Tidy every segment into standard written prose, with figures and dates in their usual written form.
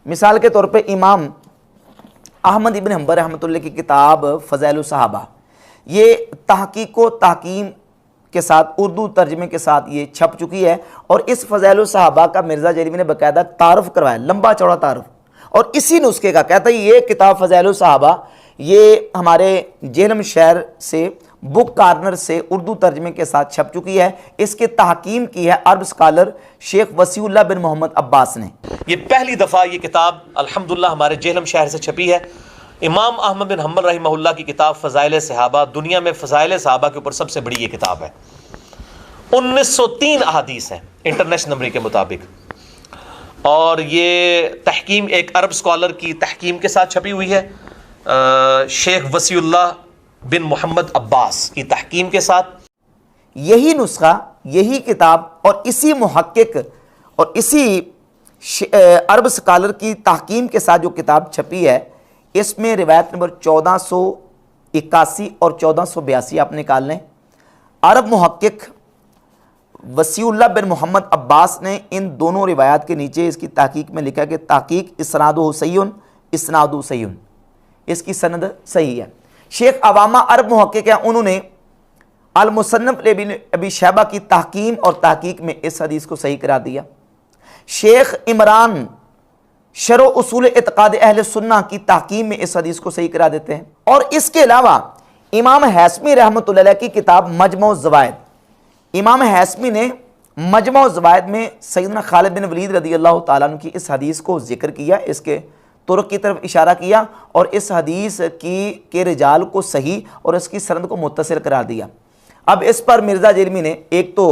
مثال کے طور پہ امام احمد ابن حنبل رحمۃ اللہ کی کتاب فضائل الصحابہ، یہ تحقیق و تحکیم کے ساتھ اردو ترجمے کے ساتھ یہ چھپ چکی ہے، اور اس فضائل الصحابہ کا مرزا جیلمی نے باقاعدہ تعارف کروایا، لمبا چوڑا تعارف، اور اسی نسخے کا کہتا ہے یہ کتاب فضائل الصحابہ یہ ہمارے جہلم شہر سے بک کارنر سے اردو ترجمے کے ساتھ چھپ چکی ہے۔ اس کی تحکیم کی ہے عرب اسکالر شیخ وسیع اللہ بن محمد عباس نے۔ یہ پہلی دفعہ یہ کتاب الحمدللہ ہمارے جہلم شہر سے چھپی ہے۔ امام احمد بن حنبل رحمہ اللہ کی کتاب فضائل صحابہ، دنیا میں فضائل صحابہ کے اوپر سب سے بڑی یہ کتاب ہے۔ 1903 احادیث ہیں انٹرنیشنل نمبر کے مطابق، اور یہ تحکیم ایک عرب اسکالر کی تحکیم کے ساتھ چھپی ہوئی ہے، شیخ وسیع اللہ بن محمد عباس کی تحکیم کے ساتھ۔ یہی نسخہ، یہی کتاب اور اسی محقق اور اسی عرب اسکالر کی تحکیم کے ساتھ جو کتاب چھپی ہے، اس میں روایت نمبر 1481 اور 1482 آپ نکال لیں۔ عرب محقق وسیع اللہ بن محمد عباس نے ان دونوں روایات کے نیچے اس کی تحقیق میں لکھا کہ تحقیق اسنادہ صحیح، اسنادہ صحیح، اس کی سند صحیح ہے۔ شیخ عوامہ عرب محقق ہیں، انہوں نے المصنف ابی شیبہ کی تحکیم اور تحقیق میں اس حدیث کو صحیح قرار دیا۔ شیخ عمران شرح اصول اعتقاد اہل سنہ کی تحکیم میں اس حدیث کو صحیح قرار دیتے ہیں۔ اور اس کے علاوہ امام حیثمی رحمۃ اللہ علیہ کی کتاب مجمع الزوائد، امام حیثمی نے مجمع الزوائد میں سیدنا خالد بن ولید رضی اللہ تعالیٰ عنہ کی اس حدیث کو ذکر کیا، اس کے طرق کی طرف اشارہ کیا، اور اس حدیث کے رجال کو صحیح اور اس کی سند کو متصل قرار دیا۔ اب اس پر مرزا جیلمی نے ایک تو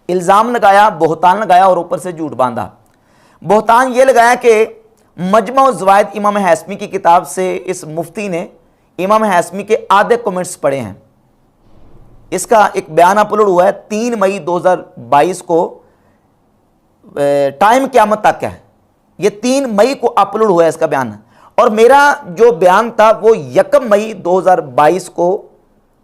الزام لگایا، بہتان لگایا، اور اوپر سے جھوٹ باندھا۔ بہتان یہ لگایا کہ مجمع الزوائد امام حیثمی کی کتاب سے اس مفتی نے امام حیثمی کے آدھے کمنٹس پڑھے ہیں۔ اس کا ایک بیان اپلوڈ ہوا ہے 3 مئی 2022 کو، ٹائم قیامت تک ہے، یہ 3 مئی کو اپلوڈ ہوا ہے اس کا بیان، اور میرا جو بیان تھا وہ 1 مئی 2022 کو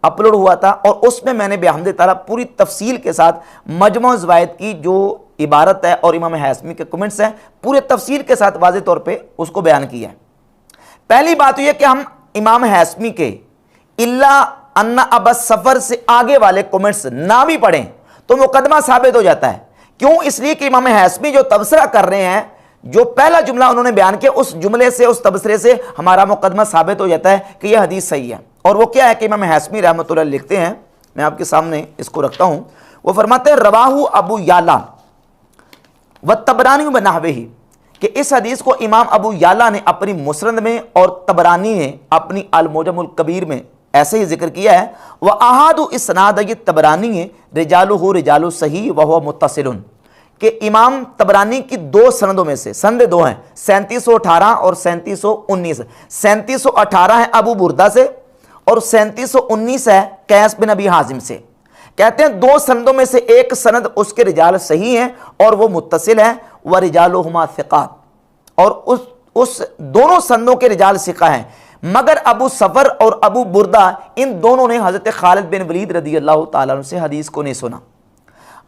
اپلوڈ ہوا تھا، اور اس میں میں نے بحمد تعالیٰ پوری تفصیل کے ساتھ مجمع الزوائد کی جو عبارت ہے اور امام حیثمی کے کمنٹس ہیں پورے تفصیل کے ساتھ واضح طور پہ اس کو بیان کیا ہے۔ پہلی بات یہ کہ ہم امام حیثمی کے الا ان ابا سفر سے آگے والے کمنٹس نہ بھی پڑھیں تو مقدمہ ثابت ہو جاتا ہے۔ کیوں؟ اس لیے کہ امام حیثمی جو تبصرہ کر رہے ہیں، جو پہلا جملہ انہوں نے بیان کیا، اس جملے سے، اس تبصرے سے ہمارا مقدمہ ثابت ہو جاتا ہے کہ یہ حدیث صحیح ہے۔ اور وہ کیا ہے کہ امام حیثمی رحمۃ اللہ لکھتے ہیں، میں آپ کے سامنے اس کو رکھتا ہوں، وہ فرماتے ہیں رواہ ابو یعلا والطبرانی بنحوہ، کہ اس حدیث کو امام ابو یعلا نے اپنی مسند میں اور طبرانی نے اپنی المعجم الکبیر میں ایسے ہی ذکر کیا ہے۔ وَأَحَادُ اسناد، یہ طبرانی ہے، رجالہ رجال صحیح وہو متصل، کہ امام طبرانی کی 2 سندوں میں سے، سندیں 2 ہیں، 3718 اور 3719، 3718 ہے ابو بردہ سے اور 3719 ہے قیس بن ابی حازم سے۔ کہتے ہیں 2 سندوں میں سے ایک سند اس کے رجال صحیح ہیں اور وہ متصل ہے، وَرِجَالُهُمَا ثِقَاتٌ، اور اس دونوں سندوں کے رجال ثقہ ہیں، مگر ابو سفر اور ابو بردہ ان دونوں نے حضرت خالد بن ولید رضی اللہ تعالیٰ عنہ سے حدیث کو نہیں سنا۔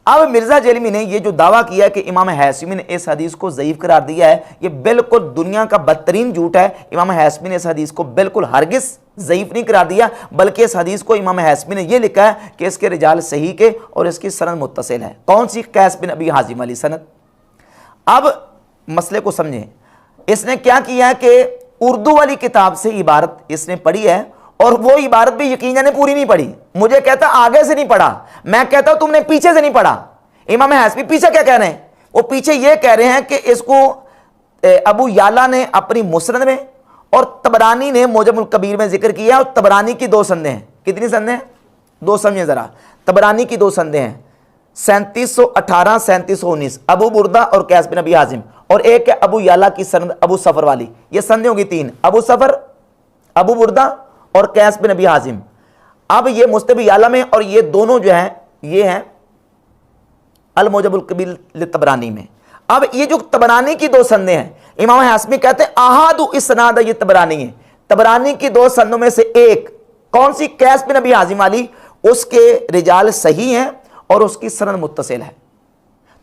اب مرزا جیلمی نے یہ جو دعویٰ کیا کہ امام حیثمی نے اس حدیث کو ضعیف قرار دیا ہے، یہ بالکل دنیا کا بدترین جھوٹ ہے۔ امام حیثمی نے اس حدیث کو بالکل ہرگز ضعیف نہیں قرار دیا، بلکہ اس حدیث کو امام حیثمی نے یہ لکھا ہے کہ اس کے رجال صحیح کے اور اس کی سند متصل ہے۔ کون سی؟ قیس بن ابی حازم والی سند۔ اب مسئلے کو سمجھیں، اس نے کیا کیا کہ اردو والی کتاب سے عبارت اس نے پڑھی ہے، اور وہ عبارت بھی یقیناً پوری نہیں پڑھی۔ مجھے کہتا آگے سے نہیں پڑھا، میں کہتا ہوں تم نے پیچھے سے نہیں پڑھا۔ امام حیثمی پیچھے کیا کہہ رہے ہیں؟ وہ پیچھے یہ کہہ رہے ہیں کہ اس کو ابو یعلا نے اپنی مسند میں اور طبرانی نے معجم الکبیر میں ذکر کیا، اور طبرانی کی 2 سندیں ہیں۔ کتنی سندیں ہیں؟ 2 سمجھیں ذرا، طبرانی کی 2 سندیں ہیں، 3718 3719، ابو بردہ اور قیس بن ابی حازم، اور ایک ہے ابو یعلا کی سند ابو سفر والی۔ یہ سندیں ہوگی 3، ابو سفر، ابو بردہ اور قیس بن ابی حازم۔ اب یہ مستب یعلا میں، اور یہ دونوں جو ہیں یہ ہیں المعجم الکبیر للطبرانی میں۔ اب یہ جو طبرانی کی 2 سندیں ہیں، امام حیثمی کہتے ہیں احاد اسناد، یہ طبرانی ہے، طبرانی کی 2 سندوں میں سے ایک کون سی؟ قیس بن ابی حازم والی، اس کے رجال صحیح ہیں اور اس کی سند متصل ہے۔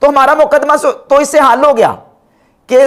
تو ہمارا مقدمہ تو اس سے حل ہو گیا کہ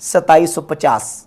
2750